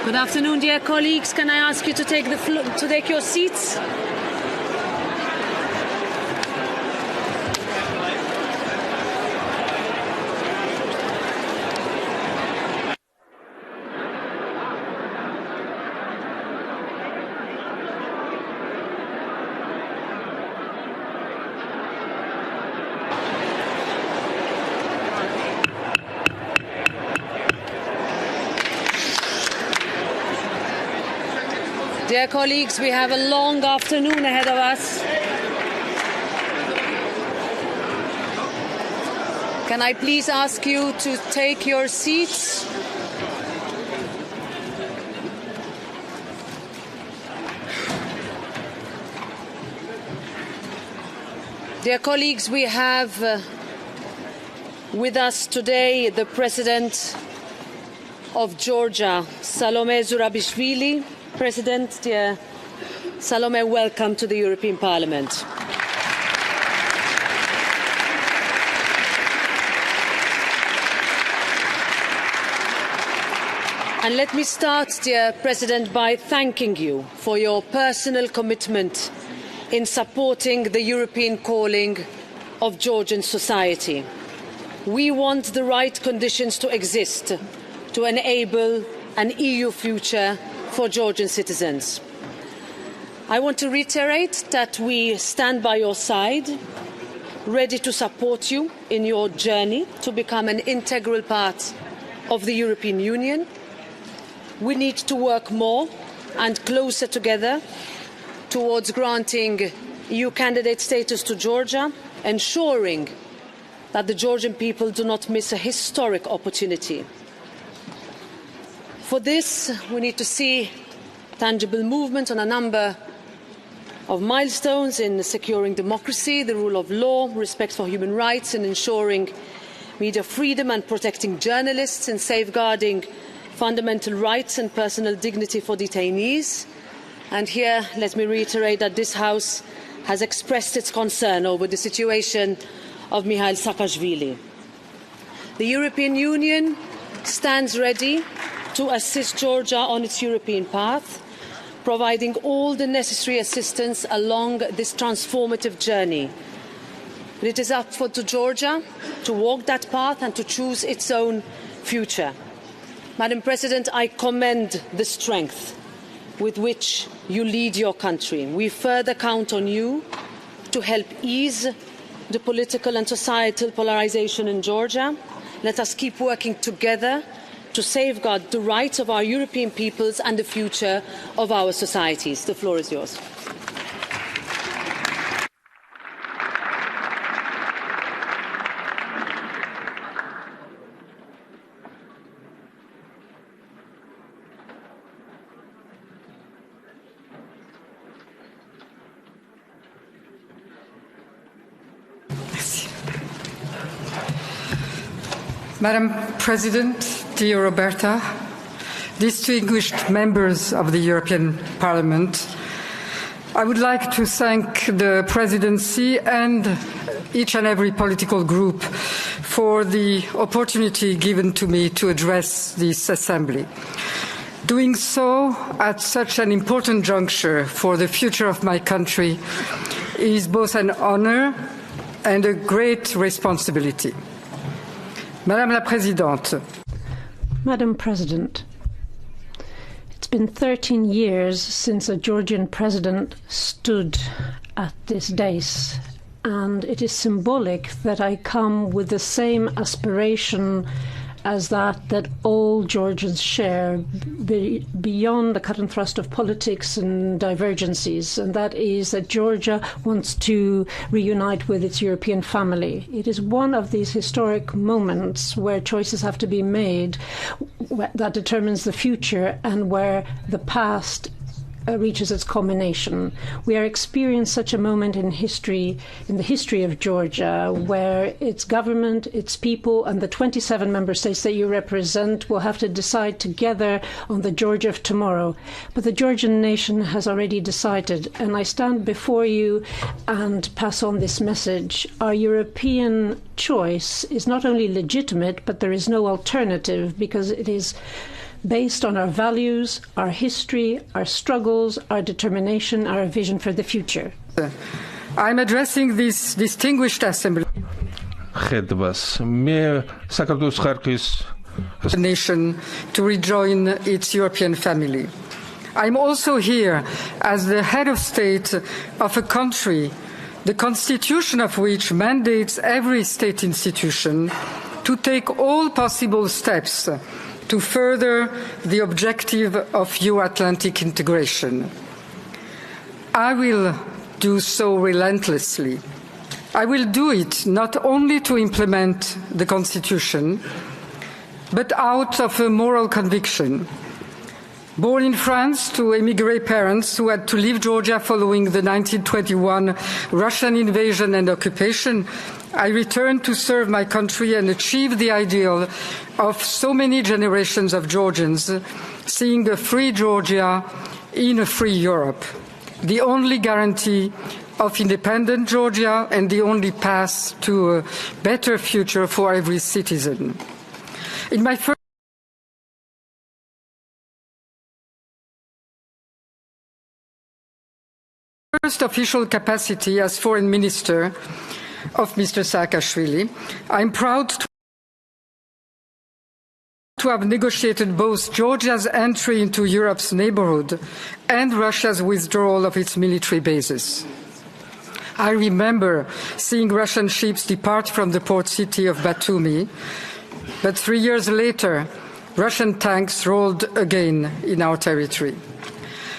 Good afternoon, dear colleagues. Can I ask you to take your seats? Dear colleagues, we have a long afternoon ahead of us. Can I please ask you to take your seats? Dear colleagues, we have with us today the President of Georgia, Salome Zurabishvili. President, dear Salome, welcome to the European Parliament. And let me start, dear President, by thanking you for your personal commitment in supporting the European calling of Georgian society. We want the right conditions to exist to enable an EU future for Georgian citizens. I want to reiterate that we stand by your side, ready to support you in your journey to become an integral part of the European Union. We need to work more and closer together towards granting EU candidate status to Georgia, ensuring that the Georgian people do not miss a historic opportunity. For this, we need to see tangible movement on a number of milestones in securing democracy, the rule of law, respect for human rights, and ensuring media freedom and protecting journalists and safeguarding fundamental rights and personal dignity for detainees. And here, let me reiterate that this House has expressed its concern over the situation of Mikhail Saakashvili. The European Union stands ready to assist Georgia on its European path, providing all the necessary assistance along this transformative journey. But it is up to Georgia to walk that path and to choose its own future. Madam President, I commend the strength with which you lead your country. We further count on you to help ease the political and societal polarisation in Georgia. Let us keep working together to safeguard the rights of our European peoples and the future of our societies. The floor is yours. Madam President, dear Roberta, distinguished members of the European Parliament, I would like to thank the Presidency and each and every political group for the opportunity given to me to address this Assembly. Doing so at such an important juncture for the future of my country is both an honor and a great responsibility. Madame la Présidente. Madam President, it's been 13 years since a Georgian president stood at this dais, and it is symbolic that I come with the same aspiration as that all Georgians share beyond the cut and thrust of politics and divergencies, and that is that Georgia wants to reunite with its European family. It is one of these historic moments where choices have to be made that determines the future and where the past reaches its culmination. We are experiencing such a moment in history, in the history of Georgia, where its government, its people, and the 27 member states that you represent will have to decide together on the Georgia of tomorrow. But the Georgian nation has already decided, and I stand before you and pass on this message. Our European choice is not only legitimate, but there is no alternative, because it is based on our values, our history, our struggles, our determination, our vision for the future. I'm addressing this distinguished assembly. Nation to rejoin its European family. I'm also here as the head of state of a country, the constitution of which mandates every state institution to take all possible steps to further the objective of Euro-Atlantic integration. I will do so relentlessly. I will do it not only to implement the Constitution, but out of a moral conviction. Born in France to immigrant parents who had to leave Georgia following the 1921 Russian invasion and occupation, I returned to serve my country and achieve the ideal of so many generations of Georgians, seeing a free Georgia in a free Europe, the only guarantee of independent Georgia and the only path to a better future for every citizen. In my first official capacity as Foreign Minister of Mr. Saakashvili, I'm proud to have negotiated both Georgia's entry into Europe's neighborhood and Russia's withdrawal of its military bases. I remember seeing Russian ships depart from the port city of Batumi, but 3 years later, Russian tanks rolled again in our territory.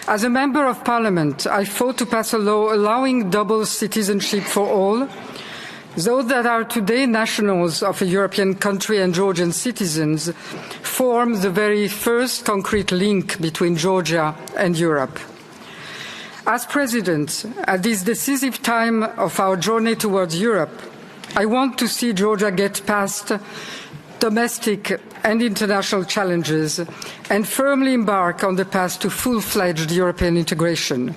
As a member of parliament, I fought to pass a law allowing double citizenship for all, those that are today nationals of a European country and Georgian citizens form the very first concrete link between Georgia and Europe. As President, at this decisive time of our journey towards Europe, I want to see Georgia get past domestic and international challenges and firmly embark on the path to full-fledged European integration.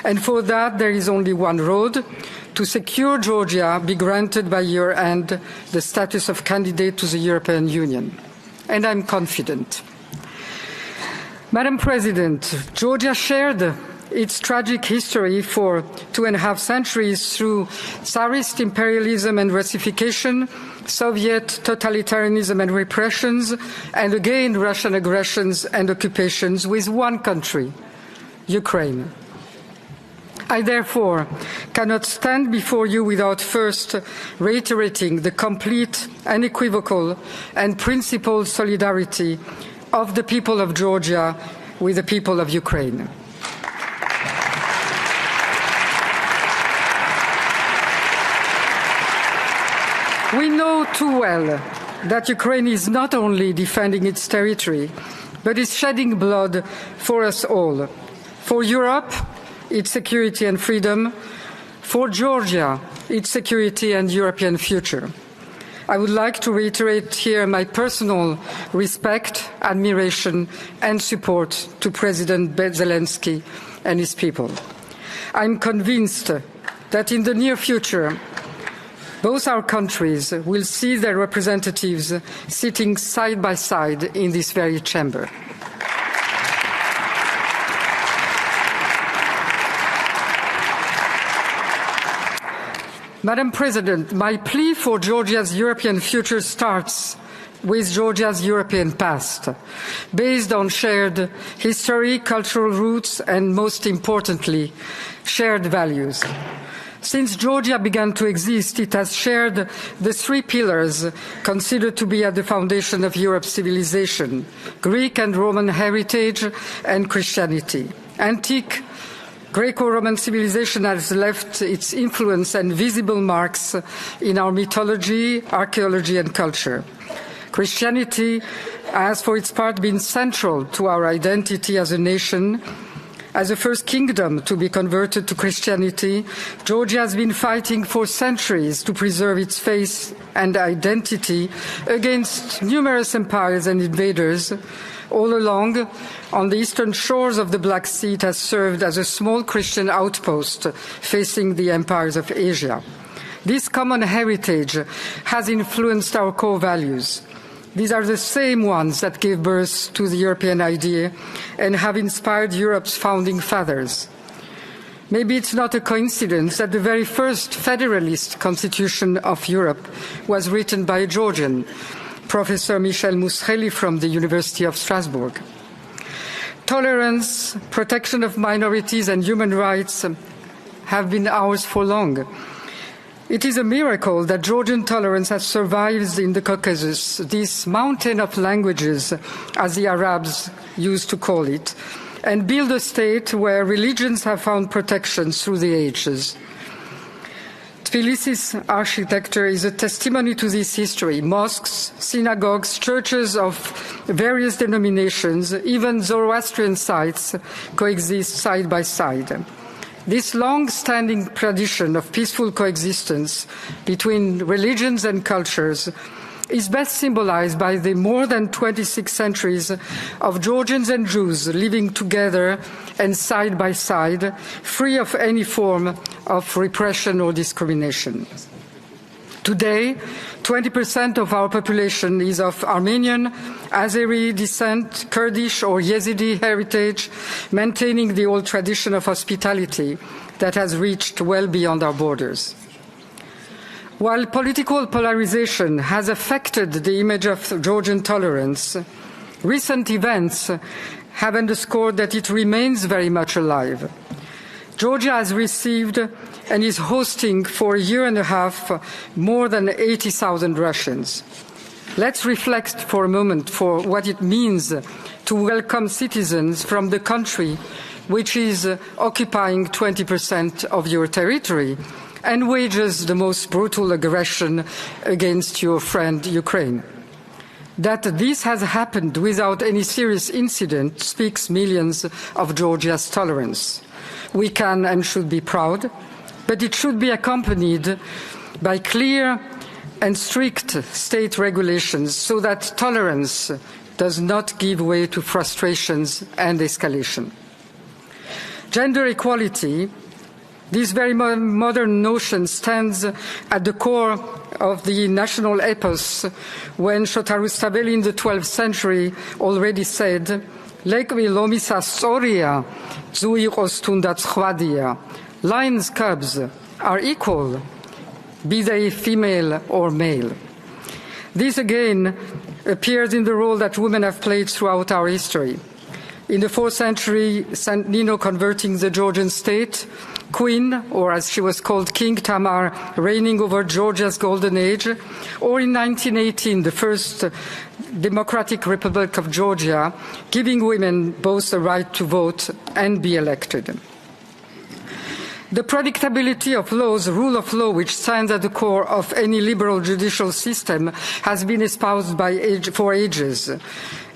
And for that, there is only one road: to secure Georgia be granted by year-end the status of candidate to the European Union. And I'm confident. Madam President, Georgia shared its tragic history for 2.5 centuries through Tsarist imperialism and Russification, Soviet totalitarianism and repressions, and again Russian aggressions and occupations with one country, Ukraine. I therefore cannot stand before you without first reiterating the complete, unequivocal and principled solidarity of the people of Georgia with the people of Ukraine. We know too well that Ukraine is not only defending its territory, but is shedding blood for us all, for Europe, its security and freedom, for Georgia, its security and European future. I would like to reiterate here my personal respect, admiration and support to President Zelensky and his people. I'm convinced that in the near future, both our countries will see their representatives sitting side by side in this very chamber. Madam President, my plea for Georgia's European future starts with Georgia's European past, based on shared history, cultural roots, and most importantly, shared values. Since Georgia began to exist, it has shared the three pillars considered to be at the foundation of Europe's civilization: Greek and Roman heritage and Christianity. Antique Greco-Roman civilization has left its influence and visible marks in our mythology, archaeology and culture. Christianity has, for its part, been central to our identity as a nation. As the first kingdom to be converted to Christianity, Georgia has been fighting for centuries to preserve its faith and identity against numerous empires and invaders. All along, on the eastern shores of the Black Sea, it has served as a small Christian outpost facing the empires of Asia. This common heritage has influenced our core values: These are the same ones that gave birth to the European idea and have inspired Europe's founding fathers. Maybe it's not a coincidence that the very first federalist constitution of Europe was written by a Georgian, Professor Michel Mousreli from the University of Strasbourg. Tolerance, protection of minorities and human rights have been ours for long. It is a miracle that Georgian tolerance has survived in the Caucasus, this mountain of languages, as the Arabs used to call it, and build a state where religions have found protection through the ages. Tbilisi's architecture is a testimony to this history. Mosques, synagogues, churches of various denominations, even Zoroastrian sites coexist side by side. This long-standing tradition of peaceful coexistence between religions and cultures is best symbolized by the more than 26 centuries of Georgians and Jews living together and side by side, free of any form of repression or discrimination. Today, 20% of our population is of Armenian, Azeri descent, Kurdish or Yazidi heritage, maintaining the old tradition of hospitality that has reached well beyond our borders. While political polarization has affected the image of Georgian tolerance, recent events have underscored that it remains very much alive. Georgia has received and is hosting for a year and a half more than 80,000 Russians. Let's reflect for a moment for what it means to welcome citizens from the country which is occupying 20% of your territory and wages the most brutal aggression against your friend Ukraine. That this has happened without any serious incident speaks millions of Georgia's tolerance. We can and should be proud, but it should be accompanied by clear and strict state regulations so that tolerance does not give way to frustrations and escalation. Gender equality, this very modern notion, stands at the core of the national epos when Shotarustaveli in the 12th century already said, Lions' cubs are equal, be they female or male. This again appears in the role that women have played throughout our history. In the 4th century, St. Nino converting the Georgian state, Queen, or as she was called, King Tamar, reigning over Georgia's golden age, or in 1918, the first Democratic Republic of Georgia, giving women both the right to vote and be elected. The predictability of laws, rule of law, which stands at the core of any liberal judicial system, has been espoused for ages.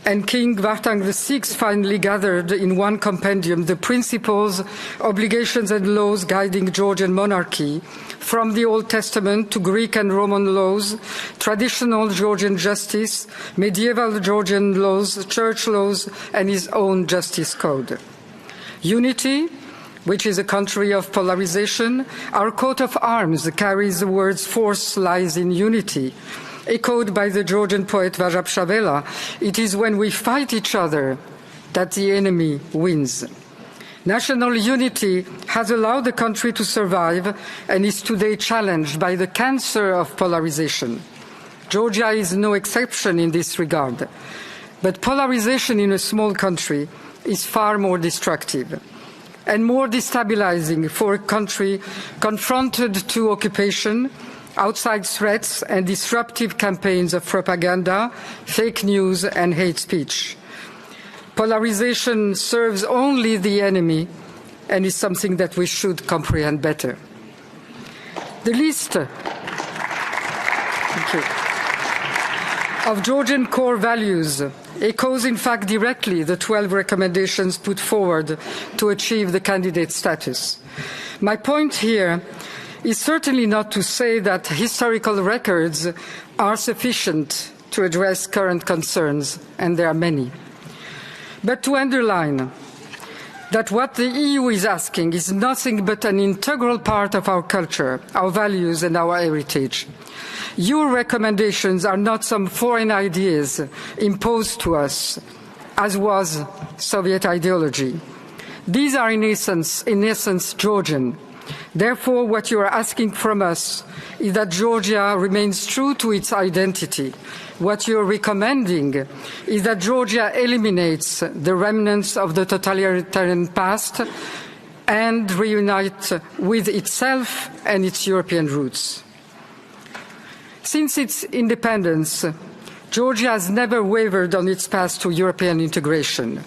And King Vartang VI finally gathered in one compendium the principles, obligations and laws guiding Georgian monarchy, from the Old Testament to Greek and Roman laws, traditional Georgian justice, medieval Georgian laws, church laws, and his own justice code. Unity, which is a country of polarization, our coat of arms carries the words "force lies in unity." Echoed by the Georgian poet Vajab Shavela, it is when we fight each other that the enemy wins. National unity has allowed the country to survive and is today challenged by the cancer of polarization. Georgia is no exception in this regard, but polarization in a small country is far more destructive and more destabilizing for a country confronted to occupation, outside threats and disruptive campaigns of propaganda, fake news and hate speech. Polarization serves only the enemy and is something that we should comprehend better. The list of Georgian core values echoes in fact directly the 12 recommendations put forward to achieve the candidate status. My point here is certainly not to say that historical records are sufficient to address current concerns, and there are many, but to underline that what the EU is asking is nothing but an integral part of our culture, our values and our heritage. Your recommendations are not some foreign ideas imposed to us, as was Soviet ideology. These are in essence Georgian. Therefore, what you are asking from us is that Georgia remains true to its identity. What you are recommending is that Georgia eliminates the remnants of the totalitarian past and reunite with itself and its European roots. Since its independence, Georgia has never wavered on its path to European integration.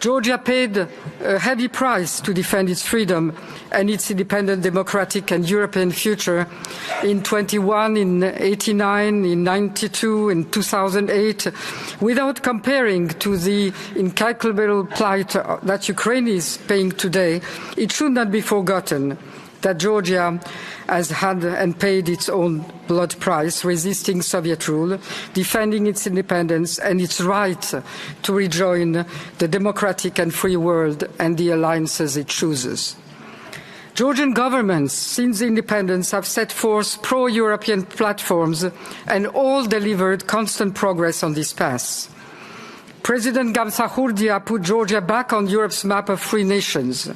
Georgia paid a heavy price to defend its freedom and its independent, democratic and European future in 21, in 89, in 92, in 2008, without comparing to the incalculable plight that Ukraine is paying today. It should not be forgotten that Georgia has had and paid its own blood price, resisting Soviet rule, defending its independence and its right to rejoin the democratic and free world and the alliances it chooses. Georgian governments, since independence, have set forth pro-European platforms and all delivered constant progress on this path. President Gamsahurdia put Georgia back on Europe's map of free nations.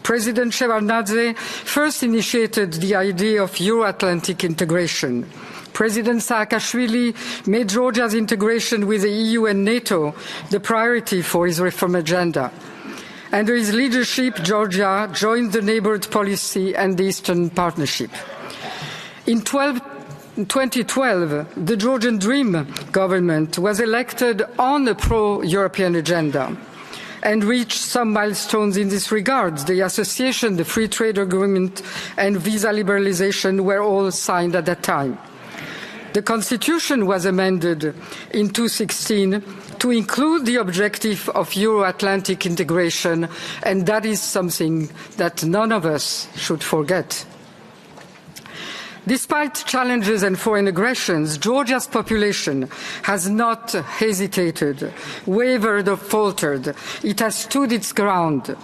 President Shevardnadze first initiated the idea of Euro-Atlantic integration. President Saakashvili made Georgia's integration with the EU and NATO the priority for his reform agenda. Under his leadership, Georgia joined the neighbourhood policy and the Eastern Partnership. In 2012, the Georgian Dream government was elected on a pro-European agenda and reached some milestones in this regard. The association, the free trade agreement and visa liberalization were all signed at that time. The constitution was amended in 2016 to include the objective of Euro-Atlantic integration, and that is something that none of us should forget. Despite challenges and foreign aggressions, Georgia's population has not hesitated, wavered or faltered. It has stood its ground.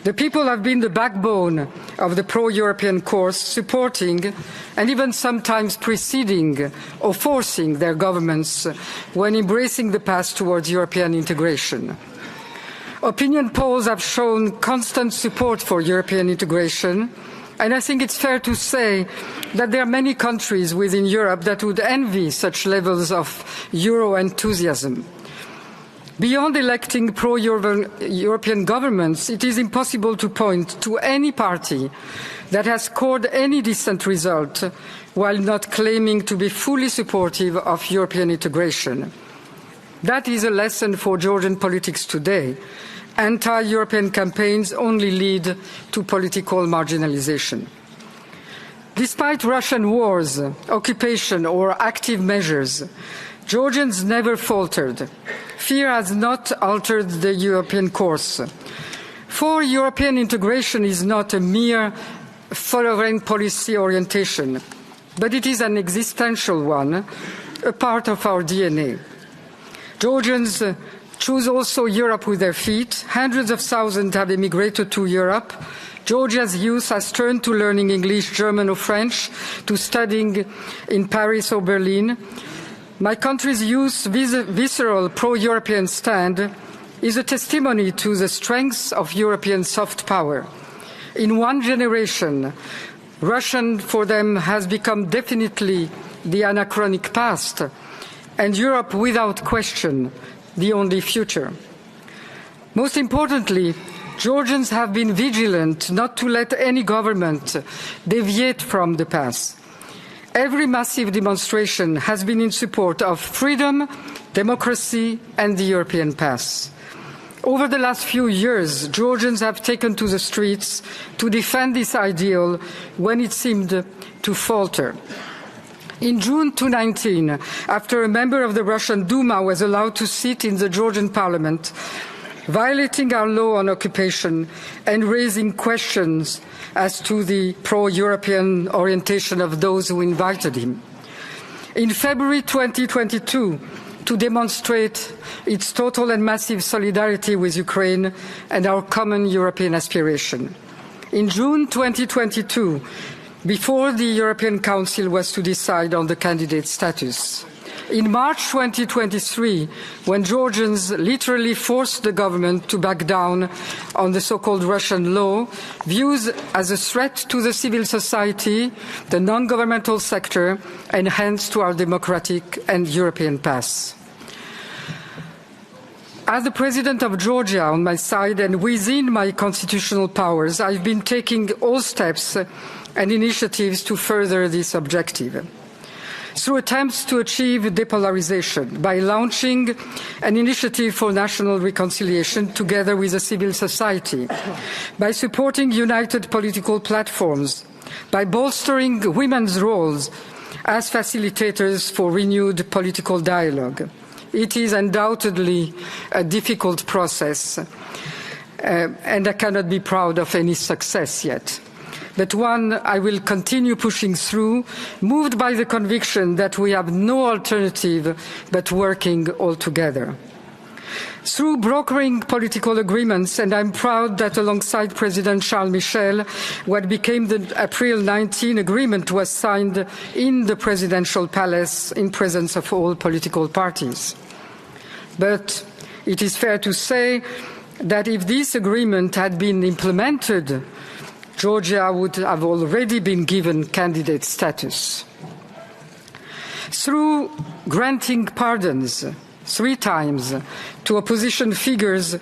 The people have been the backbone of the pro-European course, supporting and even sometimes preceding or forcing their governments when embracing the path towards European integration. Opinion polls have shown constant support for European integration, and I think it's fair to say that there are many countries within Europe that would envy such levels of Euro enthusiasm. Beyond electing pro-European governments, it is impossible to point to any party that has scored any decent result while not claiming to be fully supportive of European integration. That is a lesson for Georgian politics today. Anti-European campaigns only lead to political marginalization. Despite Russian wars, occupation or active measures, Georgians never faltered. Fear has not altered the European course. For European integration is not a mere foreign policy orientation, but it is an existential one, a part of our DNA. Georgians choose also Europe with their feet. Hundreds of thousands have emigrated to Europe. Georgia's youth has turned to learning English, German or French, to studying in Paris or Berlin. My country's youth's visceral pro-European stand is a testimony to the strength of European soft power. In one generation, Russian for them has become definitely the anachronic past, and Europe without question the only future. Most importantly, Georgians have been vigilant not to let any government deviate from the path. Every massive demonstration has been in support of freedom, democracy and the European path. Over the last few years, Georgians have taken to the streets to defend this ideal when it seemed to falter. In June 2019, after a member of the Russian Duma was allowed to sit in the Georgian parliament, violating our law on occupation and raising questions as to the pro-European orientation of those who invited him. In February 2022, to demonstrate its total and massive solidarity with Ukraine and our common European aspiration. In June 2022, before the European Council was to decide on the candidate status. In March 2023, when Georgians literally forced the government to back down on the so-called Russian law, views as a threat to the civil society, the non-governmental sector, and hence to our democratic and European path. As the President of Georgia on my side and within my constitutional powers, I've been taking all steps and initiatives to further this objective. Through attempts to achieve depolarization, by launching an initiative for national reconciliation together with the civil society, by supporting united political platforms, by bolstering women's roles as facilitators for renewed political dialogue. It is undoubtedly a difficult process, and I cannot be proud of any success yet. But one I will continue pushing through, moved by the conviction that we have no alternative but working all together. Through brokering political agreements, and I'm proud that alongside President Charles Michel, what became the April 19 agreement was signed in the presidential palace in presence of all political parties. But it is fair to say that if this agreement had been implemented, Georgia would have already been given candidate status. Through granting pardons 3 times to opposition figures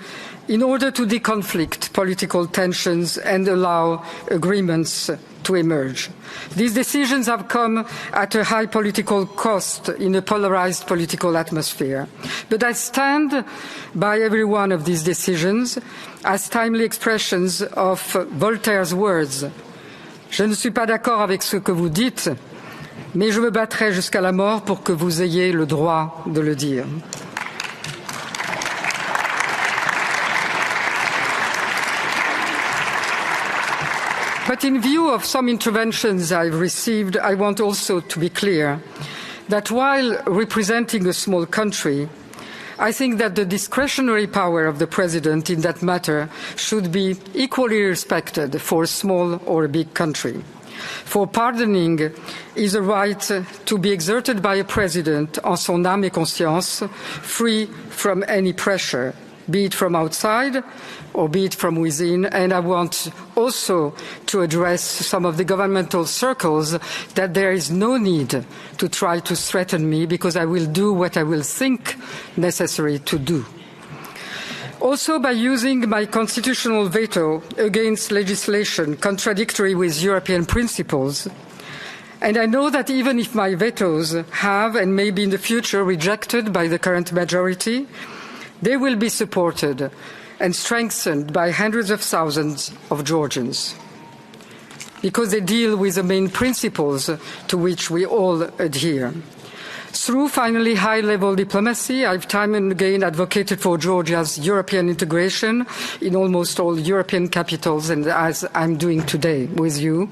in order to deconflict political tensions and allow agreements to emerge. These decisions have come at a high political cost in a polarized political atmosphere. But I stand by every one of these decisions as timely expressions of Voltaire's words. Je ne suis pas d'accord avec ce que vous dites, mais je me battrai jusqu'à la mort pour que vous ayez le droit de le dire. But in view of some interventions I've received, I want also to be clear that while representing a small country, I think that the discretionary power of the President in that matter should be equally respected for a small or a big country. For pardoning is a right to be exerted by a President en son âme et conscience, free from any pressure, be it from outside or be it from within. And I want also to address some of the governmental circles that there is no need to try to threaten me, because I will do what I will think necessary to do. Also, by using my constitutional veto against legislation contradictory with European principles. And I know that even if my vetoes have and may be in the future rejected by the current majority, they will be supported and strengthened by hundreds of thousands of Georgians, because they deal with the main principles to which we all adhere. Through, finally, high-level diplomacy, I've time and again advocated for Georgia's European integration in almost all European capitals, and as I'm doing today with you.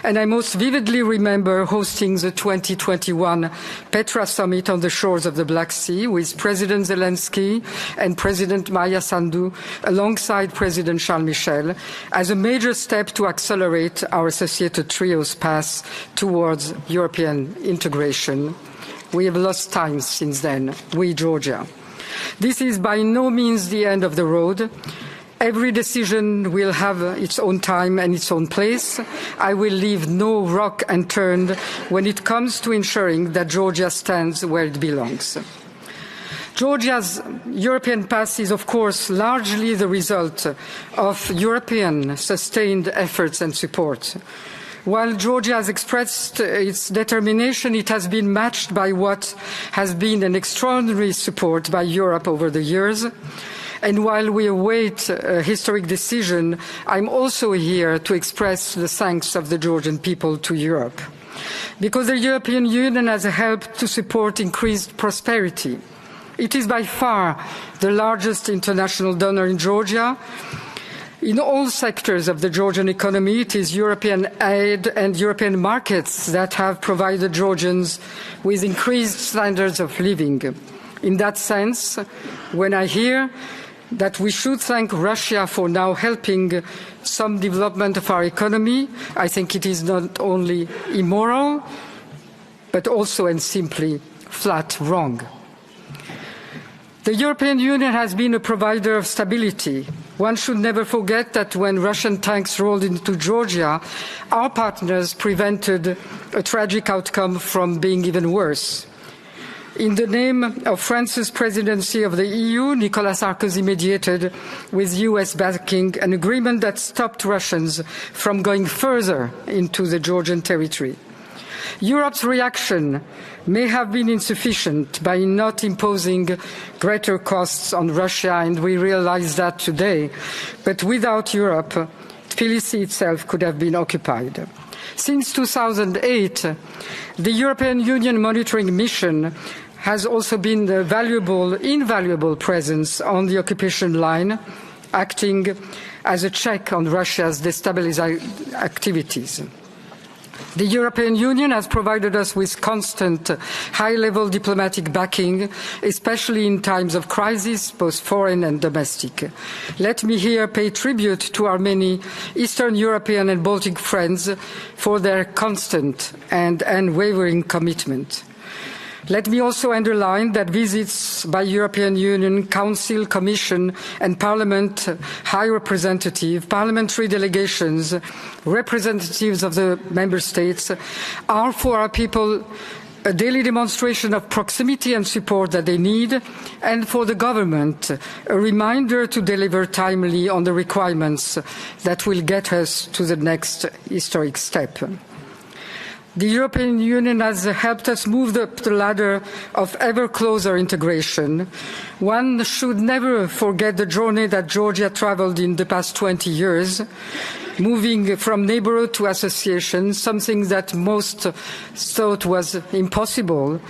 And I most vividly remember hosting the 2021 Petra Summit on the shores of the Black Sea with President Zelensky and President Maia Sandu alongside President Charles Michel as a major step to accelerate our associated trio's path towards European integration. We have lost time since then, we, Georgia. This is by no means the end of the road. Every decision will have its own time and its own place. I will leave no rock unturned when it comes to ensuring that Georgia stands where it belongs. Georgia's European path is, of course, largely the result of European sustained efforts and support. While Georgia has expressed its determination, it has been matched by what has been an extraordinary support by Europe over the years. And while we await a historic decision, I'm also here to express the thanks of the Georgian people to Europe. Because the European Union has helped to support increased prosperity. It is by far the largest international donor in Georgia. In all sectors of the Georgian economy, it is European aid and European markets that have provided Georgians with increased standards of living. In that sense, when I hear that we should thank Russia for now helping some development of our economy. I think it is not only immoral, but also and simply flat wrong. The European Union has been a provider of stability. One should never forget that when Russian tanks rolled into Georgia, our partners prevented a tragic outcome from being even worse. In the name of France's presidency of the EU, Nicolas Sarkozy mediated with US backing an agreement that stopped Russians from going further into the Georgian territory. Europe's reaction may have been insufficient by not imposing greater costs on Russia, and we realize that today. But without Europe, Tbilisi itself could have been occupied. Since 2008, the European Union monitoring mission has also been a invaluable presence on the occupation line, acting as a check on Russia's destabilizing activities. The European Union has provided us with constant high-level diplomatic backing, especially in times of crisis, both foreign and domestic. Let me here pay tribute to our many Eastern European and Baltic friends for their constant and unwavering commitment. Let me also underline that visits by European Union, Council, Commission and Parliament, High Representative, parliamentary delegations, representatives of the Member States are for our people a daily demonstration of proximity and support that they need, and for the government a reminder to deliver timely on the requirements that will get us to the next historic step. The European Union has helped us move up the ladder of ever closer integration. One should never forget the journey that Georgia traveled in the past 20 years, moving from neighborhood to association, something that most thought was impossible,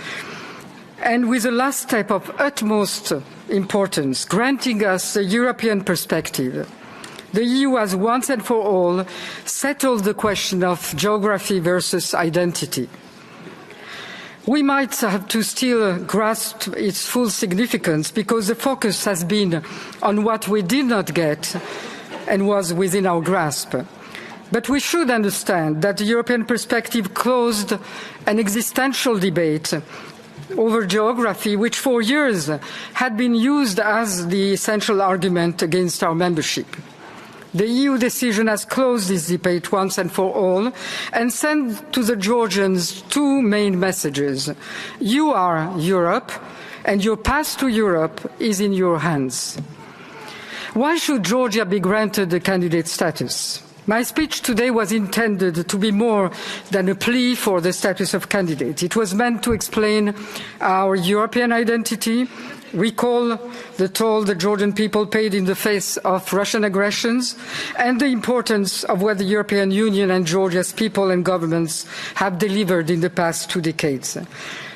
and with the last step of utmost importance, granting us a European perspective. The EU has once and for all settled the question of geography versus identity. We might have to still grasp its full significance because the focus has been on what we did not get and was within our grasp. But we should understand that the European perspective closed an existential debate over geography, which for years had been used as the essential argument against our membership. The EU decision has closed this debate once and for all and sent to the Georgians two main messages. You are Europe, and your path to Europe is in your hands. Why should Georgia be granted the candidate status? My speech today was intended to be more than a plea for the status of candidate. It was meant to explain our European identity, recall the toll the Georgian people paid in the face of Russian aggressions, and the importance of what the European Union and Georgia's people and governments have delivered in the past 2 decades.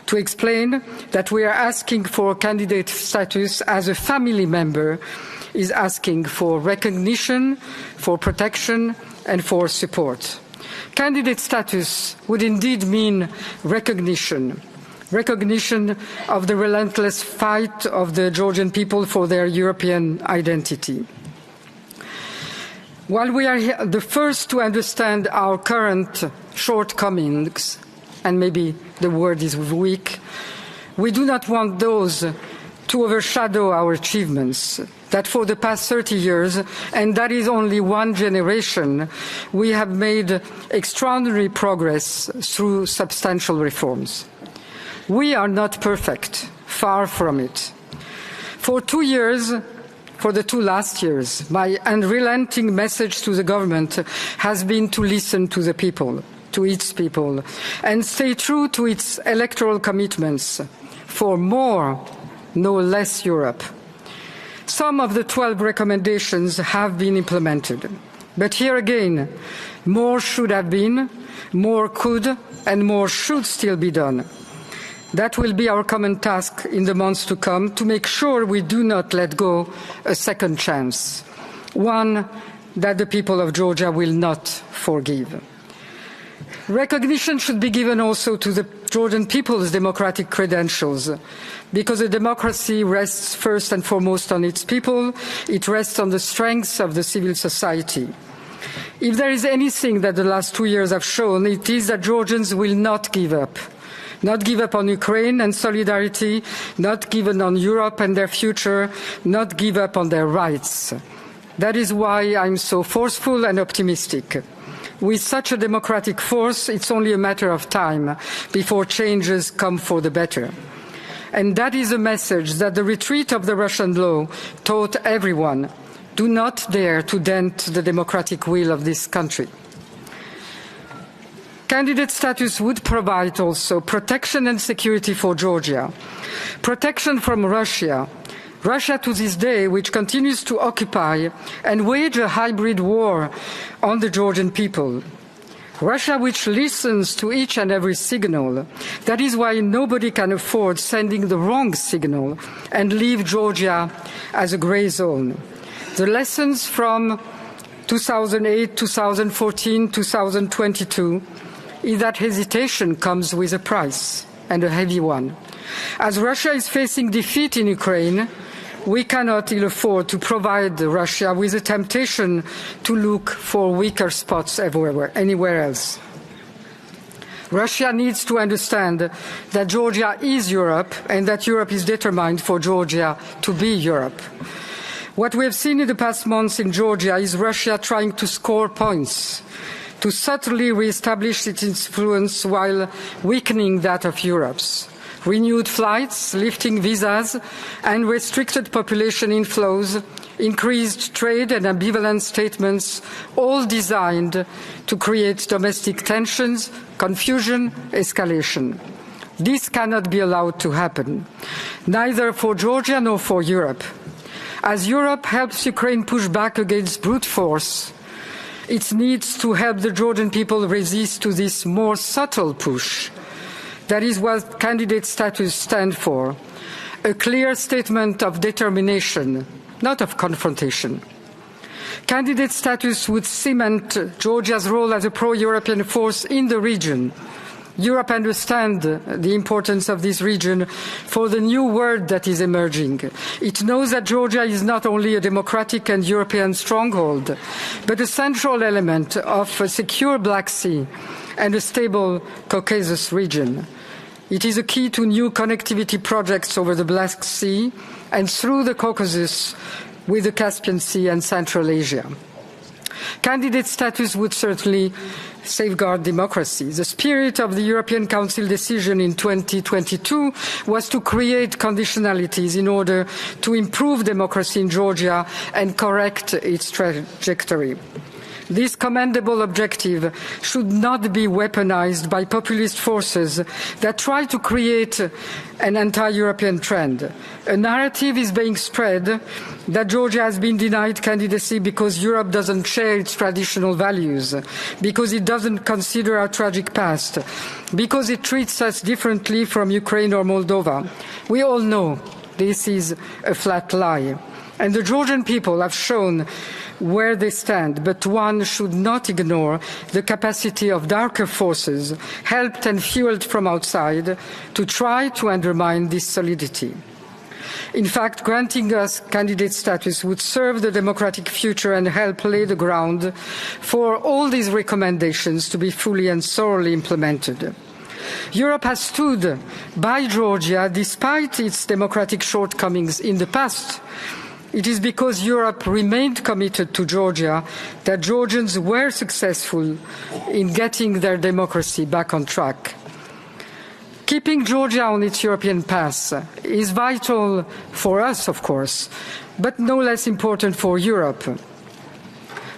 To explain that we are asking for candidate status as a family member is asking for recognition, for protection, and for support. Candidate status would indeed mean recognition of the relentless fight of the Georgian people for their European identity. While we are the first to understand our current shortcomings, and maybe the word is weak, we do not want those to overshadow our achievements, that for the past 30 years, and that is only one generation, we have made extraordinary progress through substantial reforms. We are not perfect, far from it. For the 2 last years, my unrelenting message to the government has been to listen to the people, to its people, and stay true to its electoral commitments for more, no less Europe. Some of the 12 recommendations have been implemented, but here again, more should have been, more could, and more should still be done. That will be our common task in the months to come, to make sure we do not let go a second chance, one that the people of Georgia will not forgive. Recognition should be given also to the Georgian people's democratic credentials. because a democracy rests first and foremost on its people. It rests on the strengths of the civil society. If there is anything that the last 2 years have shown, it is that Georgians will not give up. Not give up on Ukraine and solidarity, not give up on Europe and their future, not give up on their rights. That is why I'm so forceful and optimistic. With such a democratic force, it's only a matter of time before changes come for the better. And that is a message that the retreat of the Russian law taught everyone. Do not dare to dent the democratic will of this country. Candidate status would provide also protection and security for Georgia. Protection from Russia. Russia to this day, which continues to occupy and wage a hybrid war on the Georgian people. Russia which listens to each and every signal. That is why nobody can afford sending the wrong signal and leave Georgia as a grey zone. The lessons from 2008, 2014, 2022 is that hesitation comes with a price, and a heavy one. As Russia is facing defeat in Ukraine, we cannot ill afford to provide Russia with a temptation to look for weaker spots anywhere else. Russia needs to understand that Georgia is Europe and that Europe is determined for Georgia to be Europe. What we have seen in the past months in Georgia is Russia trying to score points, to subtly re-establish its influence while weakening that of Europe's. Renewed flights, lifting visas, and restricted population inflows, increased trade and ambivalent statements, all designed to create domestic tensions, confusion, escalation. This cannot be allowed to happen, neither for Georgia nor for Europe. As Europe helps Ukraine push back against brute force, it needs to help the Georgian people resist to this more subtle push. That is what candidate status stands for, a clear statement of determination, not of confrontation. Candidate status would cement Georgia's role as a pro-European force in the region. Europe understands the importance of this region for the new world that is emerging. It knows that Georgia is not only a democratic and European stronghold, but a central element of a secure Black Sea and a stable Caucasus region. It is a key to new connectivity projects over the Black Sea and through the Caucasus with the Caspian Sea and Central Asia. Candidate status would certainly safeguard democracy. The spirit of the European Council decision in 2022 was to create conditionalities in order to improve democracy in Georgia and correct its trajectory. This commendable objective should not be weaponized by populist forces that try to create an anti-European trend. A narrative is being spread that Georgia has been denied candidacy because Europe doesn't share its traditional values, because it doesn't consider our tragic past, because it treats us differently from Ukraine or Moldova. We all know this is a flat lie. And the Georgian people have shown where they stand, but one should not ignore the capacity of darker forces, helped and fueled from outside, to try to undermine this solidity. In fact, granting us candidate status would serve the democratic future and help lay the ground for all these recommendations to be fully and thoroughly implemented. Europe has stood by Georgia despite its democratic shortcomings in the past. It is because Europe remained committed to Georgia that Georgians were successful in getting their democracy back on track. Keeping Georgia on its European path is vital for us, of course, but no less important for Europe.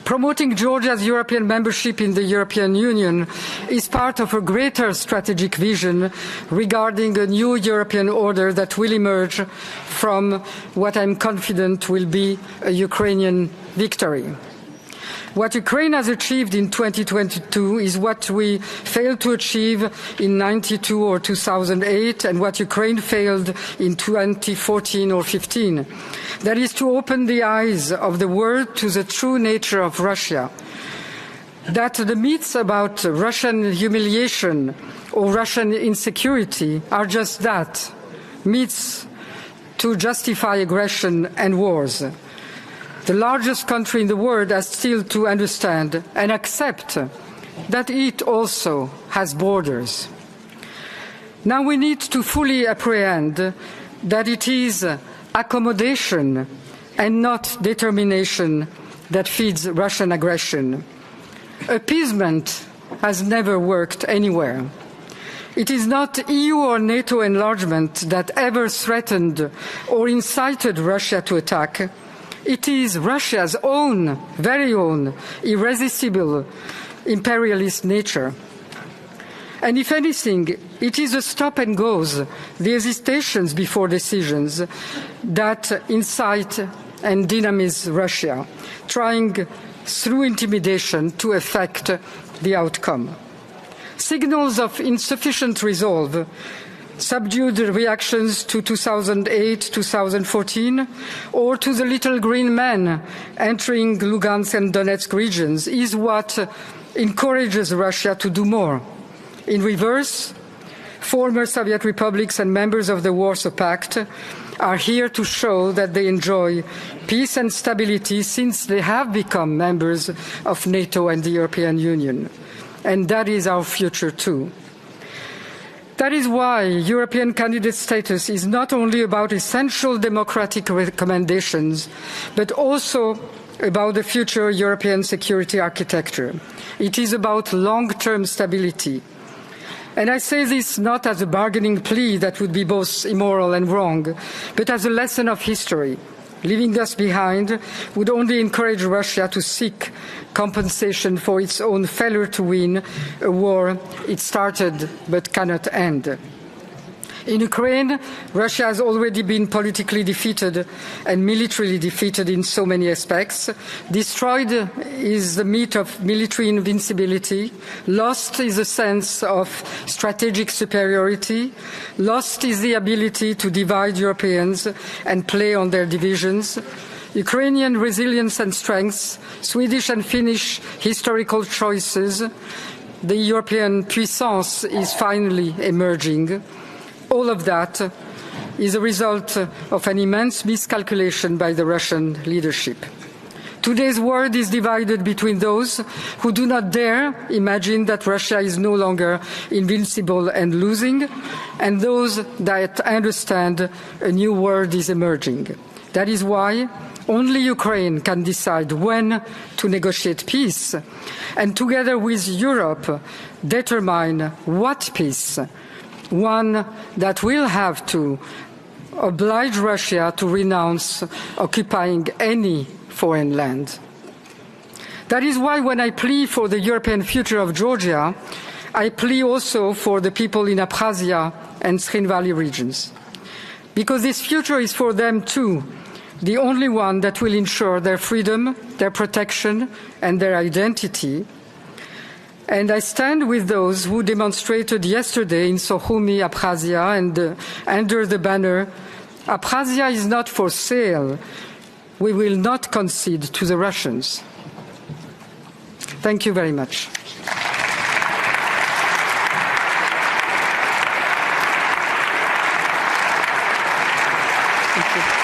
Promoting Georgia's European membership in the European Union is part of a greater strategic vision regarding a new European order that will emerge from what I'm confident will be a Ukrainian victory. What Ukraine has achieved in 2022 is what we failed to achieve in 1992 or 2008 and what Ukraine failed in 2014 or 15. That is to open the eyes of the world to the true nature of Russia. That the myths about Russian humiliation or Russian insecurity are just that, meets to justify aggression and wars. The largest country in the world has still to understand and accept that it also has borders. Now we need to fully apprehend that it is accommodation and not determination that feeds Russian aggression. Appeasement has never worked anywhere. It is not EU or NATO enlargement that ever threatened or incited Russia to attack. It is Russia's own, very own, irresistible imperialist nature. And if anything, it is the stop and goes, the hesitations before decisions that incite and dynamize Russia, trying through intimidation to affect the outcome. Signals of insufficient resolve, subdued reactions to 2008-2014, or to the little green men entering Lugansk and Donetsk regions is what encourages Russia to do more. In reverse, former Soviet republics and members of the Warsaw Pact are here to show that they enjoy peace and stability since they have become members of NATO and the European Union. And that is our future too. That is why European candidate status is not only about essential democratic recommendations, but also about the future European security architecture. It is about long-term stability. And I say this not as a bargaining plea that would be both immoral and wrong, but as a lesson of history. Leaving us behind would only encourage Russia to seek compensation for its own failure to win a war it started but cannot end. In Ukraine, Russia has already been politically defeated and militarily defeated in so many aspects. Destroyed is the myth of military invincibility. Lost is a sense of strategic superiority. Lost is the ability to divide Europeans and play on their divisions. Ukrainian resilience and strengths, Swedish and Finnish historical choices, the European puissance is finally emerging. All of that is a result of an immense miscalculation by the Russian leadership. Today's world is divided between those who do not dare imagine that Russia is no longer invincible and losing, and those that understand a new world is emerging. That is why only Ukraine can decide when to negotiate peace, and together with Europe, determine what peace. One that will have to oblige Russia to renounce occupying any foreign land. That is why when I plea for the European future of Georgia, I plea also for the people in Abkhazia and Skhin Valley regions. Because this future is for them too, the only one that will ensure their freedom, their protection, and their identity. And I stand with those who demonstrated yesterday in Sukhumi, Abkhazia, and under the banner, Abkhazia is not for sale. We will not concede to the Russians. Thank you very much. Thank you.